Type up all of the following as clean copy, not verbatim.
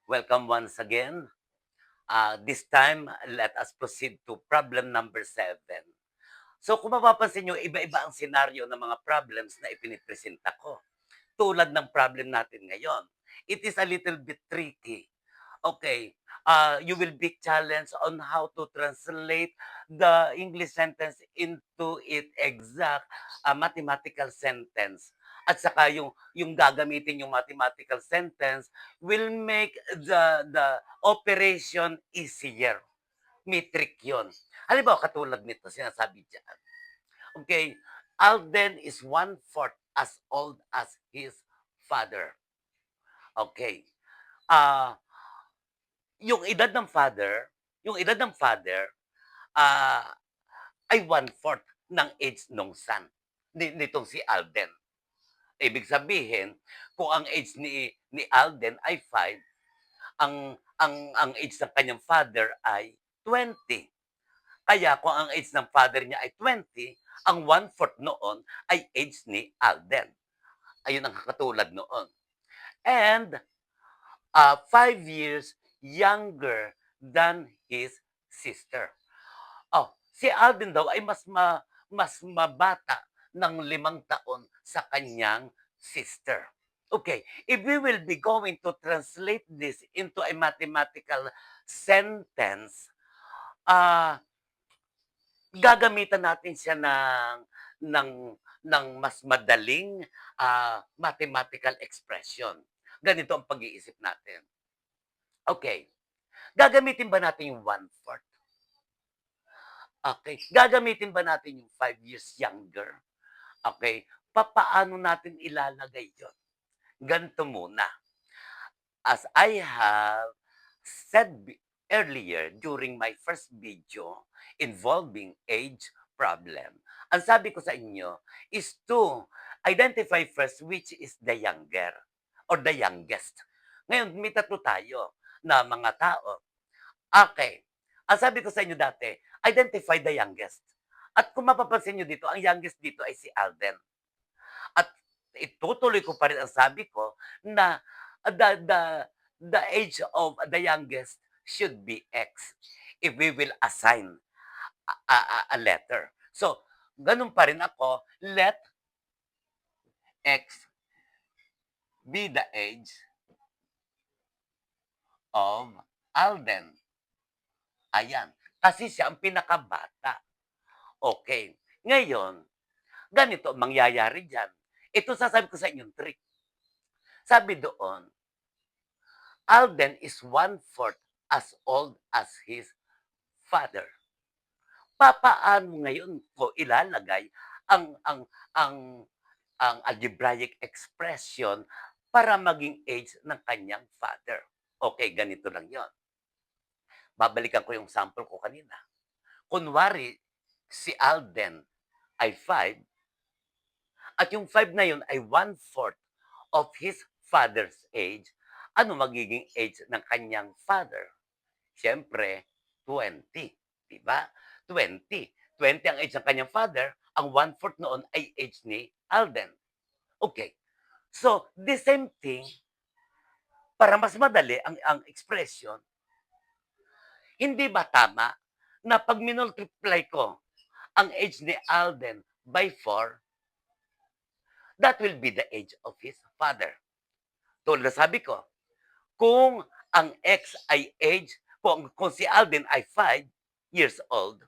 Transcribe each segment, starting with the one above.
Welcome once again. This time, let us proceed to problem number 7. So kung mapapansin nyo, iba-iba ang senaryo ng mga problems na ipinipresenta ko. Tulad ng problem natin ngayon. It is a little bit tricky. Okay, you will be challenged on how to translate the English sentence into its exact mathematical sentence. At saka yung gagamitin yung mathematical sentence will make the operation easier. May trick yun. Halimbawa, katulad nito, sinasabi dyan. Okay, Alden is one-fourth as old as his father. Okay. Ah, yung edad ng father, ah, ay one-fourth ng age nung son, nitong si Alden. Ibig sabihin, kung ang age ni Alden ay 5, ang age ng kanyang father ay 20. Kaya kung ang age ng father niya ay 20, ang one-fourth noon ay age ni Alden. Ayun ang katulad noon. And 5 years younger than his sister. Oh, si Alden daw ay mas mabata ng 5 taon sa kanyang sister. Okay, if we will be going to translate this into a mathematical sentence, ah gagamitan natin siya ng mas madaling mathematical expression. Ganito ang pag-iisip natin. Okay, gagamitin ba natin yung one-fourth? Okay. Gagamitin ba natin yung 5 years younger? Okay. Papaano natin ilalagay yon? Ganito muna. As I have said earlier during my first video involving age problem, ang sabi ko sa inyo is to identify first which is the younger or the youngest. Ngayon, may tatlo tayo na mga tao. Okay. Ang sabi ko sa inyo dati, identify the youngest. At kung mapapansin nyo dito, ang youngest dito ay si Alden. At itutuloy ko pa rin ang sabi ko na the age of the youngest should be X if we will assign a letter. So, ganun pa rin ako, let X be the age of Alden. Ayan. Kasi siya ang pinakabata. Okay. Ngayon, ganito mangyayari dyan. Ito sasabi ko sa inyong trick. Sabi doon, Alden is one-fourth as old as his father. Papaano ngayon ko ilalagay ang ang ang ang algebraic expression para maging age ng kanyang father? Okay, ganito lang 'yon. Babalikan ko yung sample ko kanina. Kunwari, si Alden ay 5 at yung 5 na yun ay one-fourth of his father's age. Ano magiging age ng kanyang father? Siyempre, 20. Diba? 20. 20 ang age ng kanyang father. Ang one-fourth noon ay age ni Alden. Okay. So, the same thing, para mas madali ang expression, hindi ba tama na pag minultiply ko ang age ni Alden by 4, that will be the age of his father. Tulad na sabi ko, kung ang X ay age, kung si Alden ay 5 years old,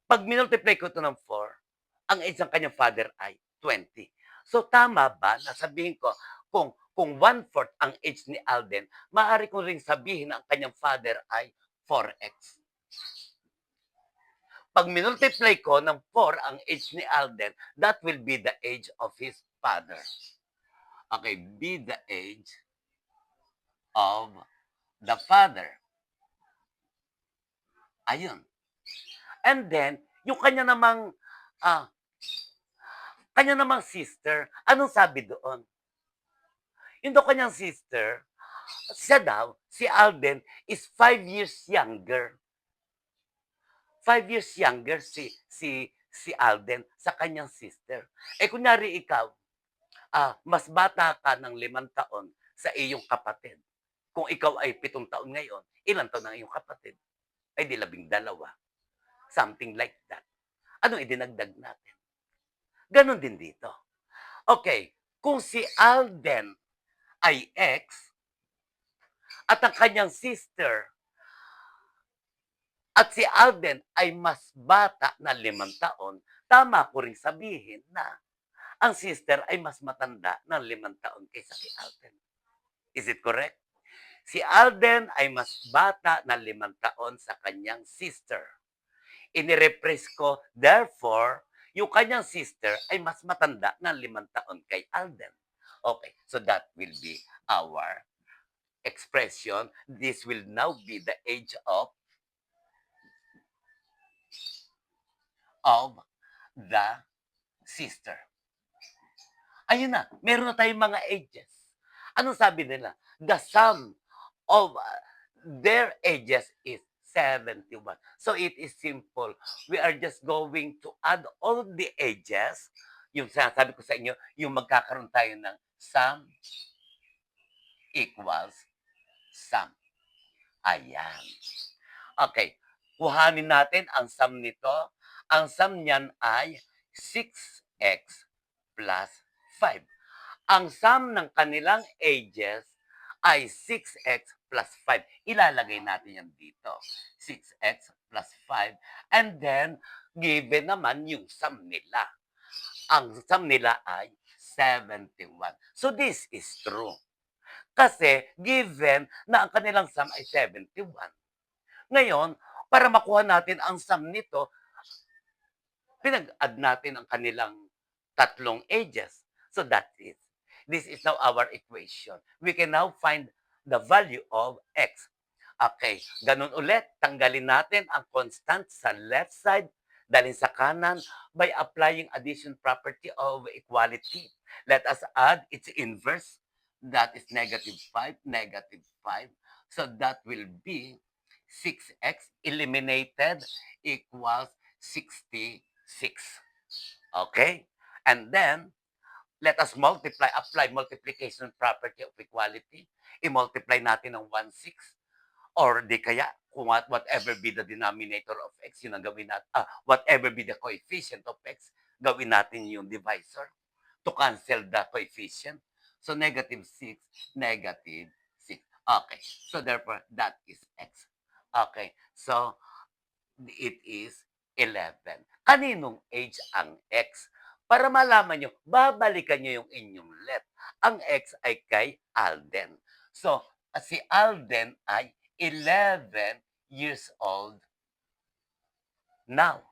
pag minultiply ko ito ng 4, ang age ng kanyang father ay 20. So tama ba na sabihin ko, kung one-fourth ang age ni Alden, maaari ko ring sabihin na ang kanyang father ay 4x. Pag minultiply ko ng 4 ang age ni Alden, that will be the age of his father. Okay, be the age of the father. Ayun. And then, yung kanya namang sister, anong sabi doon? Yung daw kanyang sister, siya daw, si Alden, is 5 years younger. 5 years younger si Alden sa kanyang sister. Eh, kunyari ikaw, mas bata ka ng 5 taon sa iyong kapatid. Kung ikaw ay 7 taon ngayon, ilan taon ang iyong kapatid? Ay di 12, something like that. Anong idinagdag natin? Gano'n din dito. Okay, kung si Alden ay X at ang kanyang sister at si Alden ay mas bata na 5 taon, tama ko ring sabihin na ang sister ay mas matanda ng 5 taon kaysa kay Alden. Is it correct? Si Alden ay mas bata na 5 taon sa kanyang sister. Inirepress ko, therefore, yung kanyang sister ay mas matanda ng 5 taon kay Alden. Okay, so that will be our expression. This will now be the age of the sister. Ayun na, meron na tayong mga ages. Anong sabi nila? The sum of their ages is 71. So it is simple. We are just going to add all the ages. Yung sinasabi ko sa inyo, yung magkakaroon tayo ng sum equals sum. Ayan. Okay. Kuhanin natin ang sum nito. Ang sum niyan ay 6x plus 5. Ang sum ng kanilang ages ay 6x plus 5. Ilalagay natin yan dito. 6x plus 5. And then, given naman yung sum nila. Ang sum nila ay 71. So, this is true. Kasi, given na ang kanilang sum ay 71. Ngayon, para makuha natin ang sum nito, pinag-add natin ang kanilang tatlong ages. So that's it. This is now our equation. We can now find the value of x. Okay, ganun ulit. Tanggalin natin ang constant sa left side, dalhin sa kanan by applying addition property of equality. Let us add its inverse. That is negative 5, negative 5. So that will be 6x eliminated equals 66. Okay? And then, let us multiply, apply multiplication property of equality. I-multiply natin ng 1/6. Or di kaya, kung whatever be the denominator of x, yun ang gawin natin. Whatever be the coefficient of x, gawin natin yung divisor to cancel the coefficient. So, negative 6, negative 6. Okay. So, therefore, that is x. Okay. So, it is 11. Kaninong age ang x? Para malaman nyo, babalikan nyo yung inyong let. Ang x ay kay Alden. So, si Alden ay 11 years old now.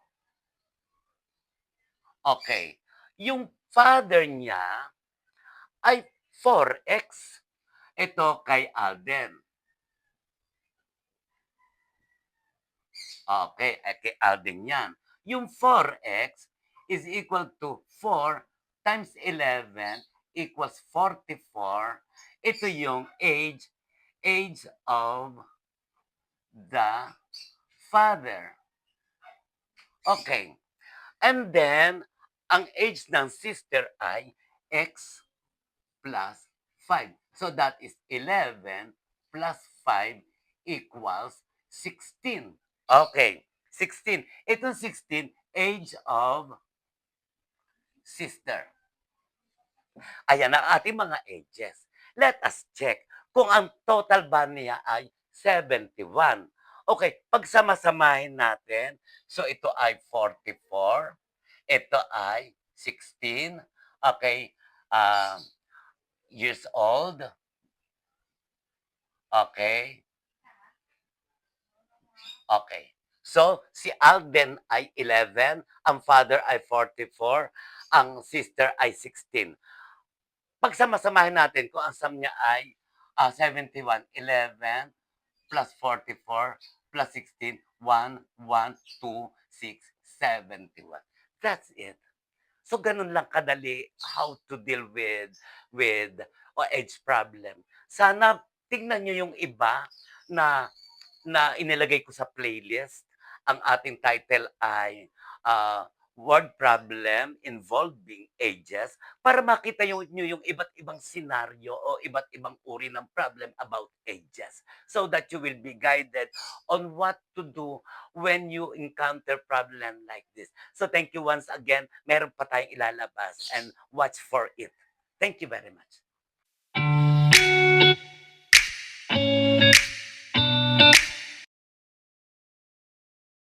Okay. Yung father niya ay 4x. Ito kay Alden. Okay, kay Alden yan. Yung 4x is equal to 4 times 11 equals 44. Ito yung age of the father. Okay. And then, ang age ng sister ay x plus 5. So that is 11 plus 5 equals 16. Okay, 16. Itong 16, age of sister. Ayan ang ating mga ages. Let us check kung ang total ba niya ay 71. Okay, pagsama-samahin natin. So, ito ay 44. Ito ay 16. Okay, years old. Okay. Okay. So, si Alden ay 11, ang father ay 44, ang sister ay 16. Pagsama-samahin natin kung ang sum niya ay 71, 11 plus 44 plus 16, 1, 1, 2, 6, 71. That's it. So, ganun lang kadali how to deal with age problem. Sana tingnan nyo yung iba na inilagay ko sa playlist. Ang ating title ay Word Problem Involving Ages para makita nyo yung iba't ibang senaryo o iba't ibang uri ng problem about ages. so that you will be guided on what to do when you encounter problem like this. So thank you once again. Meron pa tayong ilalabas and watch for it. Thank you very much.